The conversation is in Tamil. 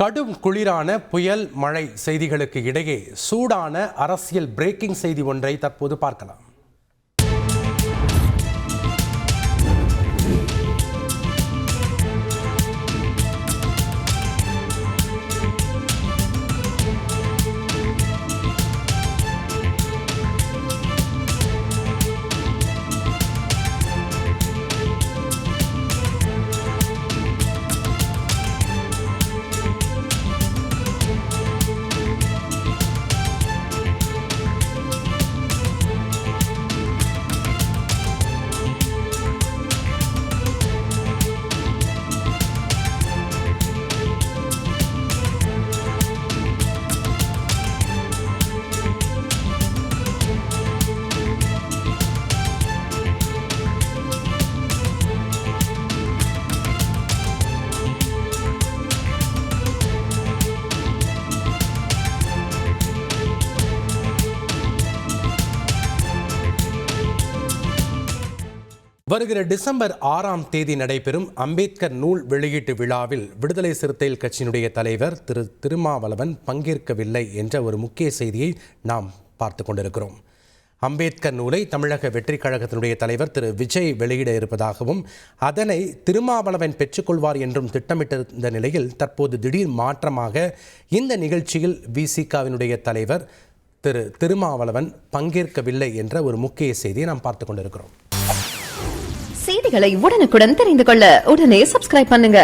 கடும் குளிரான புயல் மழை செய்திகளுக்கு இடையே சூடான அரசியல் பிரேக்கிங் செய்தி ஒன்றை தற்போது பார்க்கலாம். வருகிற டிசம்பர் 6ஆம் தேதி நடைபெறும் அம்பேத்கர் நூல் வெளியீட்டு விழாவில் விடுதலை சிறுத்தைகள் கட்சியினுடைய தலைவர் திரு திருமாவளவன் பங்கேற்கவில்லை என்ற ஒரு முக்கிய செய்தியை நாம் பார்த்து கொண்டிருக்கிறோம். அம்பேத்கர் நூலை தமிழக வெற்றி கழகத்தினுடைய தலைவர் திரு விஜய் வெளியிட இருப்பதாகவும் அதனை திருமாவளவன் பெற்றுக்கொள்வார் என்றும் திட்டமிட்டிருந்த நிலையில் தற்போது திடீர் மாற்றமாக இந்த நிகழ்ச்சியில் விசிகாவினுடைய தலைவர் திரு திருமாவளவன் பங்கேற்கவில்லை என்ற ஒரு முக்கிய செய்தியை நாம் பார்த்து கொண்டிருக்கிறோம். செய்திகளை உடனுக்குடன் தெரிந்து கொள்ள உடனே சப்ஸ்கிரைப் பண்ணுங்க.